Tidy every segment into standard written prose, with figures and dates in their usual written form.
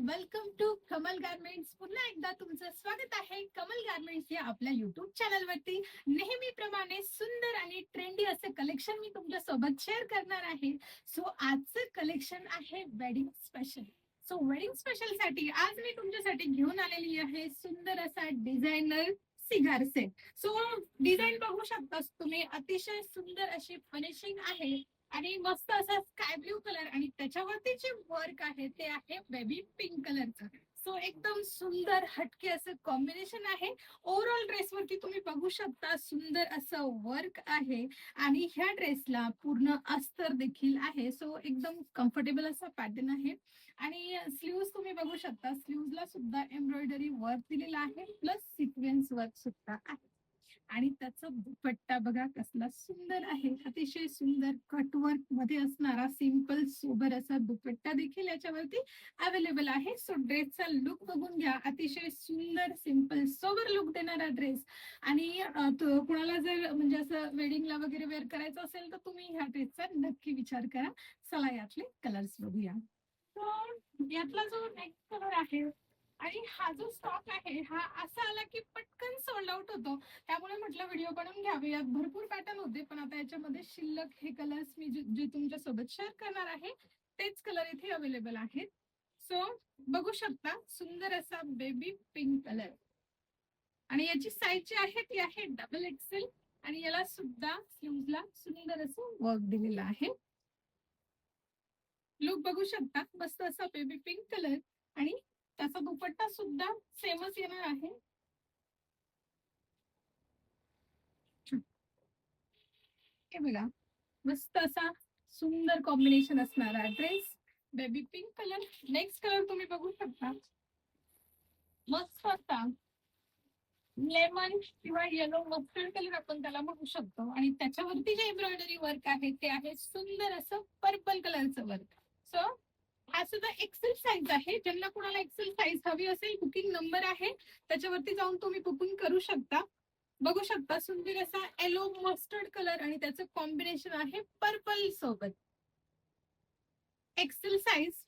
Welcome to Kamal garments. पुन्हा एकदा तुमचं स्वागत आहे कमल गारमेंट्स या आपल्या युट्यूब चॅनलवरती. नेहमीप्रमाणे सुंदर आणि ट्रेंडी असं कलेक्शन मी तुमच्या सोबत शेअर करणार आहे. सो आजचं कलेक्शन आहे wedding special. So wedding special साठी आज मी तुमच्यासाठी घेऊन आलेली आहे सुंदर असा designer cigar set. So design बघू शकता तुम्ही, अतिशय सुंदर अशी फिनिशिंग आहे आणि मस्त असा स्काय ब्ल्यू कलर आणि त्याच्यावरती जे वर्क आहे ते आहे बेबी पिंक कलरचं. सो एकदम सुंदर हटके असं कॉम्बिनेशन आहे. ओव्हरऑल ड्रेसवरती तुम्ही बघू शकता सुंदर असं वर्क आहे आणि ह्या ड्रेसला पूर्ण अस्तर देखील आहे. सो एकदम कम्फर्टेबल असा पॅटर्न आहे आणि स्लीव्ज तुम्ही बघू शकता, स्लीव्जला सुद्धा एम्ब्रॉयडरी वर्क दिलेला आहे प्लस सिक्वेन्स वर्क सुद्धा आहे. आणि त्याचा दुपट्टा बघा कसला सुंदर आहे, अतिशय सुंदर कटवर्क मध्ये असणारा सिंपल सोबर असा दुपट्टा देखील याच्यावरती अवेलेबल आहे. सो ड्रेसचा लुक बघून घ्या, अतिशय सुंदर सिंपल सोबर लुक देणारा ड्रेस. आणि कुणाला जर म्हणजे असं वेडिंगला वगैरे वेअर करायचं असेल तर तुम्ही ह्या ड्रेसचा नक्की विचार करा. चला यातले कलर्स बघूया. तर यातला जो नेक्स्ट कलर आहे आणि हा जो स्टॉक आहे हा असा आला की पटकन सोल्ड आउट होतो, त्यामुळे म्हटलं व्हिडिओ बनवून घ्यावे. यात भरपूर पॅटर्न होते पण आता याच्यामध्ये शिल्लक हे कलर्स मी जे तुमच्या सोबत शेअर करणार आहे तेच कलर इथे अवेलेबल आहेत. सो बघू शकता सुंदर असा बेबी पिंक कलर आणि याची साईज जी आहे ती आहे डबल एक्सेल आणि याला सुद्धा स्लीव्हजला सुंदर असं वर्क दिलेलं आहे. लुक बघू शकता मस्त असा बेबी पिंक कलर आणि त्याचा दुपट्टा सुद्धा सेमच येणार आहे. हे बघा मस्त असा सुंदर कॉम्बिनेशन असणारा dress baby pink colour. Next colour तुम्ही बघू शकता मस्त असा लेमन किंवा येलो मस्टर्ड कलर आपण त्याला म्हणू शकतो आणि त्याच्यावरती जे एम्ब्रॉयडरी वर्क आहे ते आहे सुंदर असं पर्पल कलरचं वर्क. सो हा सुद्धा एक्सेल साईज आहे. ज्यांना कुणाला एक्सेल साईज हवी असेल बुकिंग नंबर आहे त्याच्यावरती जाऊन तुम्ही बुकिंग करू शकता. बघू शकता सुंदर असा येलो मस्टर्ड कलर आणि त्याचं कॉम्बिनेशन आहे पर्पल सोबत. एक्सेल साईज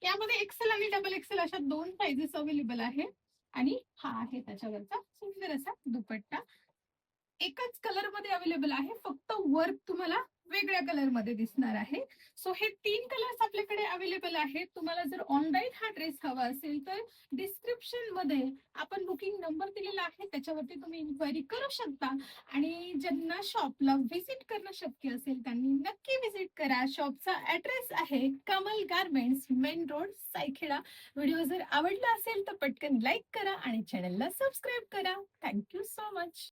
यामध्ये एक्सेल आणि डबल एक्सेल अशा दोन साईजेस अवेलेबल आहे आणि हा आहे त्याच्यावरचा सुंदर असा दुपट्टा. एकच कलर मध्ये अवेलेबल आहे, फक्त वर्क तुम्हाला वेगळ्या कलर मध्ये दिसणार आहे. सो हे तीन कलर्स आपल्याकडे अवेलेबल आहेत. तुम्हाला जर ऑनलाईन हा ड्रेस हवा असेल तर डिस्क्रिप्शन मध्ये आपण बुकिंग नंबर दिलेला आहे त्याच्यावरती तुम्ही इन्क्वायरी करू शकता. आणि ज्यांना शॉपला व्हिजिट करणं शक्य असेल त्यांनी नक्की व्हिजिट करा. शॉपचा ऍड्रेस आहे Kamal garments, main road, Saikheda. Video जर आवडला असेल तर पटकन लाईक करा आणि चॅनलला सबस्क्राईब करा. Thank you so much.